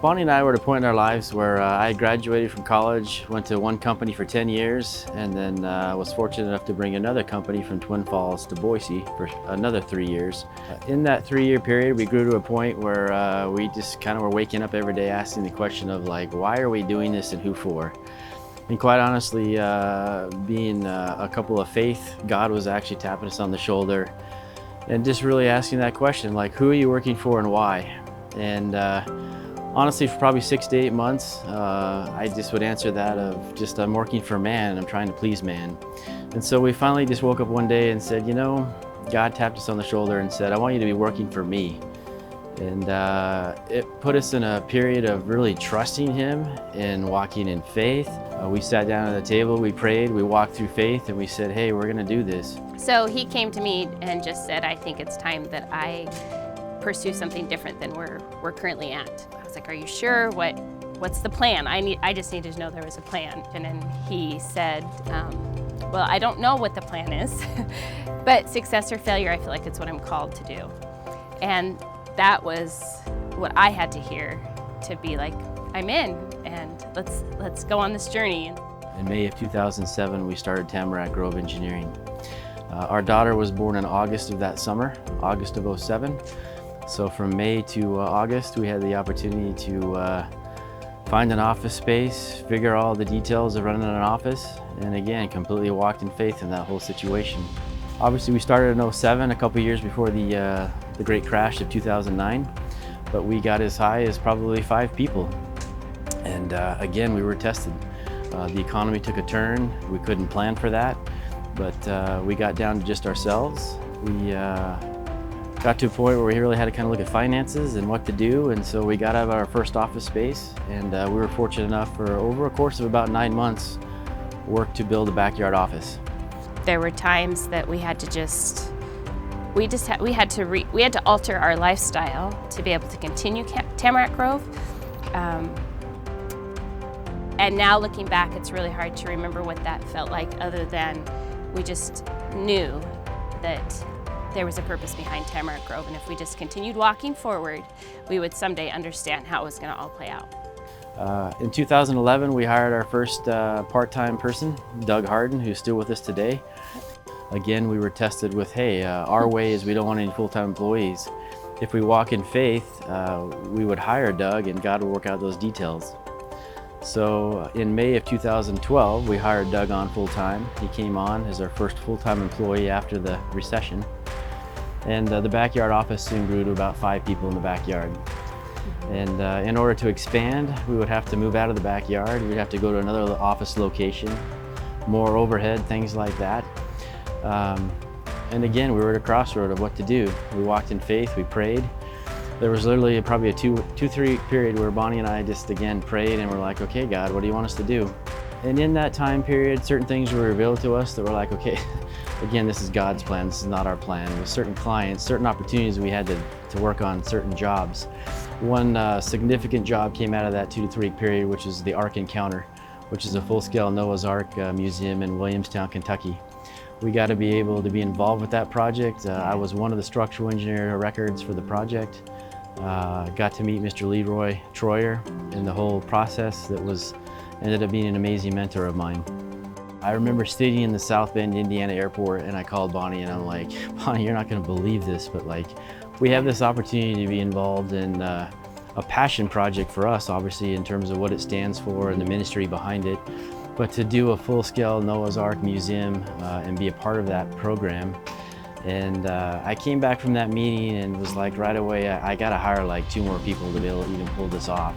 Bonnie and I were at a point in our lives where I graduated from college, went to one company for 10 years, and then was fortunate enough to bring another company from Twin Falls to Boise for another 3 years. In that 3-year period, we grew to a point where we just kind of were waking up every day asking the question of like, why are we doing this and who for? And quite honestly, being a couple of faith, God was actually tapping us on the shoulder and just really asking that question, like, who are you working for and why? And honestly, for probably 6 to 8 months, I just would answer that of just, I'm working for man, I'm trying to please man. And so we finally just woke up one day and said, you know, God tapped us on the shoulder and said, I want you to be working for me. And it put us in a period of really trusting Him and walking in faith. We sat down at the table, we prayed, we walked through faith, and we said, hey, we're gonna do this. So He came to me and just said, I think it's time that I pursue something different than we're currently at. I was like, are you sure? What's the plan? I just needed to know there was a plan. And then He said, well, I don't know what the plan is, but success or failure, I feel like it's what I'm called to do. And that was what I had to hear to be like, I'm in, and let's go on this journey. In May of 2007, we started Tamarack Grove Engineering. Our daughter was born in August of that summer, August of '07. So from May to August, we had the opportunity to find an office space, figure all the details of running an office, and again, completely walked in faith in that whole situation. Obviously, we started in '07, a couple years before the great crash of 2009, but we got as high as probably 5 people. And again, we were tested. The economy took a turn. We couldn't plan for that, but we got down to just ourselves. We got to a point where we really had to kind of look at finances and what to do, and so we got out of our first office space, and we were fortunate enough for over a course of about 9 months, work to build a backyard office. There were times that we had to we had to alter our lifestyle to be able to continue Tamarack Grove. And now looking back, it's really hard to remember what that felt like, other than we just knew that there was a purpose behind Tamarack Grove, and if we just continued walking forward, we would someday understand how it was going to all play out. In 2011, we hired our first part-time person, Doug Harden, who's still with us today. Again, we were tested with, hey, our way is we don't want any full-time employees. If we walk in faith, we would hire Doug and God would work out those details. So in May of 2012, we hired Doug on full-time. He came on as our first full-time employee after the recession. And the backyard office soon grew to about 5 people in the backyard. And in order to expand, we would have to move out of the backyard. We'd have to go to another office location, more overhead, things like that. And again, we were at a crossroad of what to do. We walked in faith, we prayed. There was literally probably a 2-3 period where Bonnie and I just again prayed and we're like, okay, God, what do you want us to do? And in that time period, certain things were revealed to us that were like, okay, again, this is God's plan, this is not our plan. With certain clients, certain opportunities, we had to work on certain jobs. One significant job came out of that 2 to 3 period, which is the Ark Encounter, which is a full-scale Noah's Ark museum in Williamstown, Kentucky. We got to be able to be involved with that project. I was one of the structural engineer records for the project. Got to meet Mr. Leroy Troyer in the whole process. That ended up being an amazing mentor of mine. I remember sitting in the South Bend, Indiana airport, and I called Bonnie and I'm like, Bonnie, you're not going to believe this, but like, we have this opportunity to be involved in a passion project for us, obviously, in terms of what it stands for and the ministry behind it. But to do a full-scale Noah's Ark museum and be a part of that program. And I came back from that meeting and was like, right away, I got to hire like 2 more people to be able to even pull this off,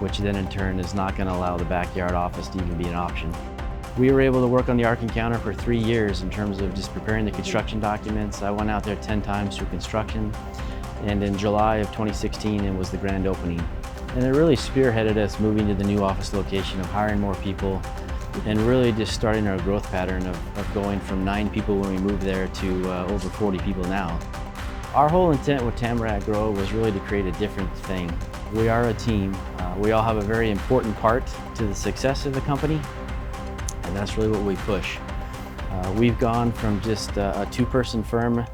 which then in turn is not going to allow the backyard office to even be an option. We were able to work on the Ark Encounter for 3 years in terms of just preparing the construction documents. I went out there 10 times through construction, and in July of 2016, it was the grand opening. And it really spearheaded us moving to the new office location, of hiring more people, and really just starting our growth pattern of going from 9 people when we moved there to over 40 people now. Our whole intent with Tamarack Grove was really to create a different thing. We are a team. We all have a very important part to the success of the company, and that's really what we push. We've gone from just a 2-person firm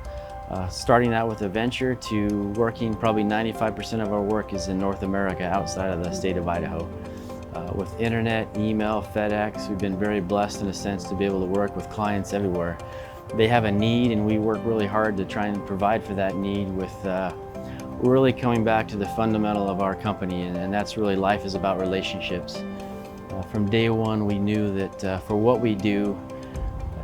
Starting out with a venture to working probably 95% of our work is in North America outside of the state of Idaho. With internet, email, FedEx, we've been very blessed in a sense to be able to work with clients everywhere. They have a need and we work really hard to try and provide for that need with really coming back to the fundamental of our company, and that's really life is about relationships. From day one we knew that for what we do,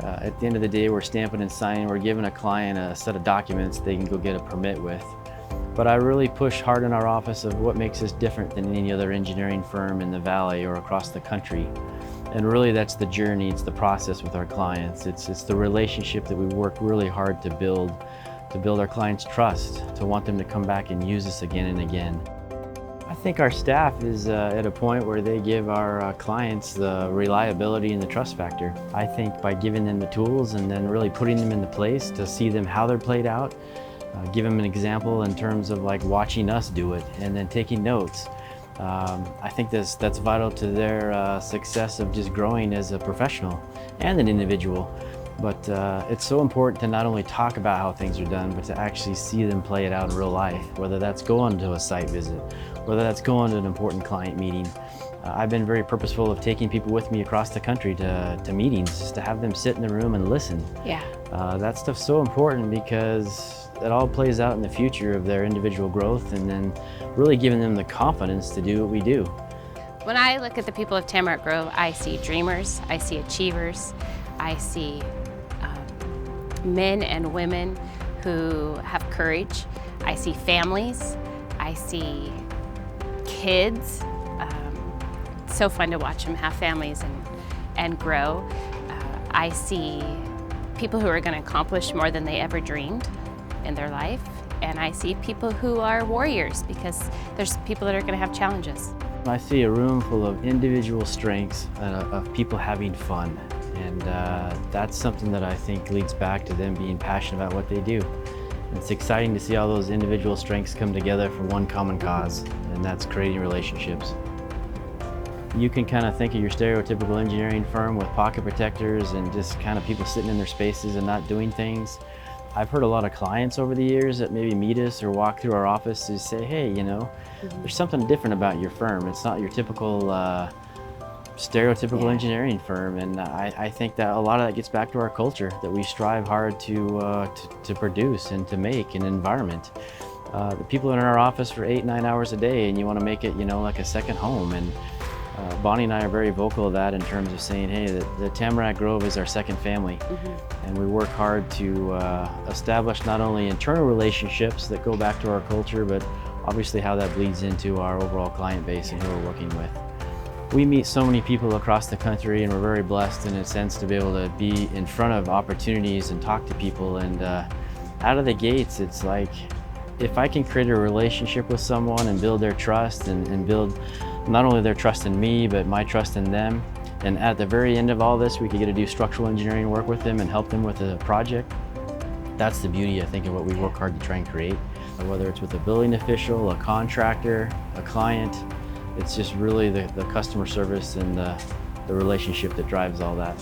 at the end of the day we're stamping and signing, we're giving a client a set of documents they can go get a permit with. But I really push hard in our office of what makes us different than any other engineering firm in the valley or across the country. And really that's the journey, it's the process with our clients. It's the relationship that we work really hard to build our clients' trust, to want them to come back and use us again and again. I think our staff is at a point where they give our clients the reliability and the trust factor. I think by giving them the tools and then really putting them into place to see them how they're played out, give them an example in terms of like watching us do it and then taking notes. I think that's vital to their success of just growing as a professional and an individual. But it's so important to not only talk about how things are done, but to actually see them play it out in real life, whether that's going to a site visit, whether that's going to an important client meeting. I've been very purposeful of taking people with me across the country to meetings, just to have them sit in the room and listen. Yeah. That stuff's so important because it all plays out in the future of their individual growth and then really giving them the confidence to do what we do. When I look at the people of Tamarack Grove, I see dreamers, I see achievers, I see men and women who have courage. I see families, I see kids. It's so fun to watch them have families and grow. I see people who are going to accomplish more than they ever dreamed in their life. And I see people who are warriors because there's people that are going to have challenges. I see a room full of individual strengths of people having fun. And that's something that I think leads back to them being passionate about what they do. It's exciting to see all those individual strengths come together for one common cause, and that's creating relationships. You can kind of think of your stereotypical engineering firm with pocket protectors and just kind of people sitting in their spaces and not doing things. I've heard a lot of clients over the years that maybe meet us or walk through our office to say, hey, you know, there's something different about your firm. It's not your typical stereotypical engineering firm, and I think that a lot of that gets back to our culture, that we strive hard to produce and to make an environment. The people in our office for 8-9 hours a day, and you want to make it, you know, like a second home. And Bonnie and I are very vocal of that in terms of saying, hey, the Tamarack Grove is our second family. And we work hard to establish not only internal relationships that go back to our culture, but obviously how that bleeds into our overall client base and who we're working with. We meet so many people across the country, and we're very blessed in a sense to be able to be in front of opportunities and talk to people. And out of the gates, it's like, if I can create a relationship with someone and build their trust and build not only their trust in me, but my trust in them, and at the very end of all this, we could get to do structural engineering work with them and help them with a project. That's the beauty, I think, of what we work hard to try and create. Whether it's with a building official, a contractor, a client, it's just really the customer service and the relationship that drives all that.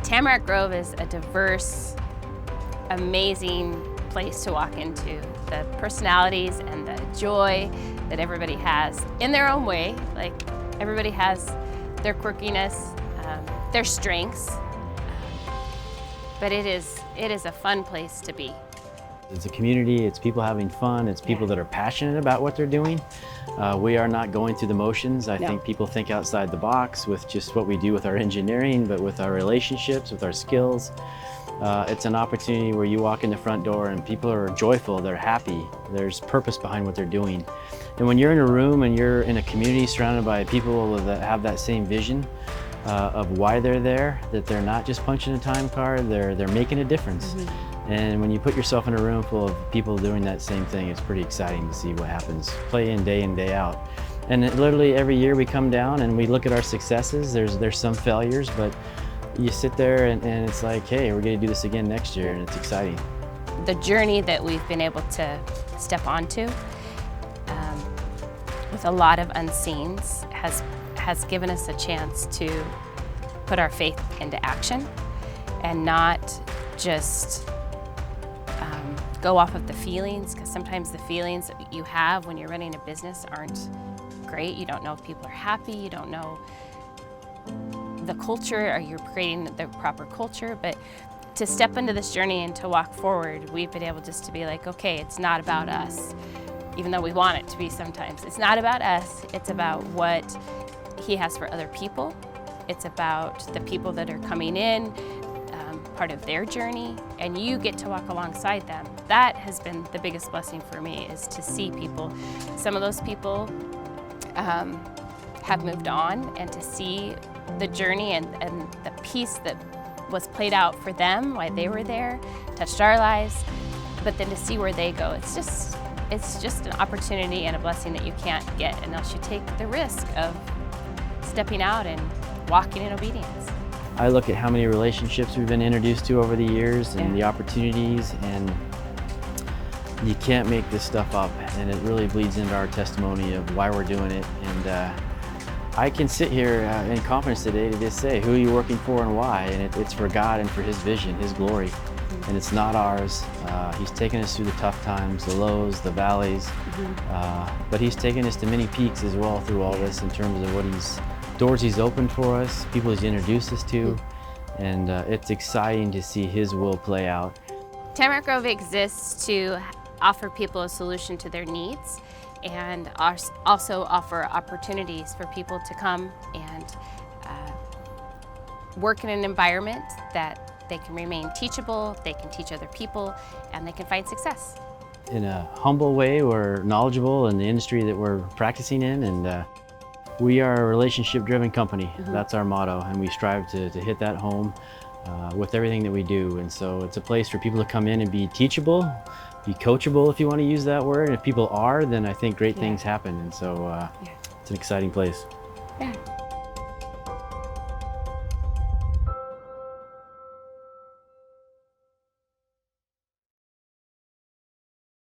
Tamarack Grove is a diverse, amazing place to walk into. The personalities and the joy that everybody has in their own way. Like, everybody has their quirkiness, their strengths, but it is a fun place to be. It's a community, it's people having fun, it's people that are passionate about what they're doing. We are not going through the motions. I think people think outside the box with just what we do with our engineering, but with our relationships, with our skills. It's an opportunity where you walk in the front door and people are joyful, they're happy, there's purpose behind what they're doing. And when you're in a room and you're in a community surrounded by people that have that same vision of why they're there, that they're not just punching a time card, they're making a difference. And when you put yourself in a room full of people doing that same thing, it's pretty exciting to see what happens, play in, day out. And literally every year we come down and we look at our successes. There's some failures, but you sit there and it's like, hey, we're gonna do this again next year, and it's exciting. The journey that we've been able to step onto with a lot of unseens has given us a chance to put our faith into action and not just go off of the feelings, because sometimes the feelings that you have when you're running a business aren't great. You don't know if people are happy, you don't know the culture, or you're creating the proper culture. But to step into this journey and to walk forward, we've been able just to be like, okay, it's not about us, even though we want it to be sometimes. It's not about us, it's about what he has for other people. It's about the people that are coming in, part of their journey, and you get to walk alongside them. That has been the biggest blessing for me, is to see people. Some of those people have moved on, and to see the journey and the piece that was played out for them while they were there, touched our lives, but then to see where they go, it's just an opportunity and a blessing that you can't get unless you take the risk of stepping out and walking in obedience. I look at how many relationships we've been introduced to over the years and the opportunities, and you can't make this stuff up, and it really bleeds into our testimony of why we're doing it. And I can sit here in confidence today to just say, who are you working for and why? And it's for God and for His vision, His glory. And it's not ours. He's taken us through the tough times, the lows, the valleys, but He's taken us to many peaks as well through all this, in terms of what doors He's opened for us, people He's introduced us to, and it's exciting to see His will play out. Tamarack Grove exists to offer people a solution to their needs, and also offer opportunities for people to come and work in an environment that they can remain teachable, they can teach other people, and they can find success. In a humble way, we're knowledgeable in the industry that we're practicing in, and we are a relationship-driven company. That's our motto, and we strive to hit that home with everything that we do. And so it's a place for people to come in and be teachable, be coachable, if you want to use that word. And if people are, then I think great things happen. And so it's an exciting place. Yeah.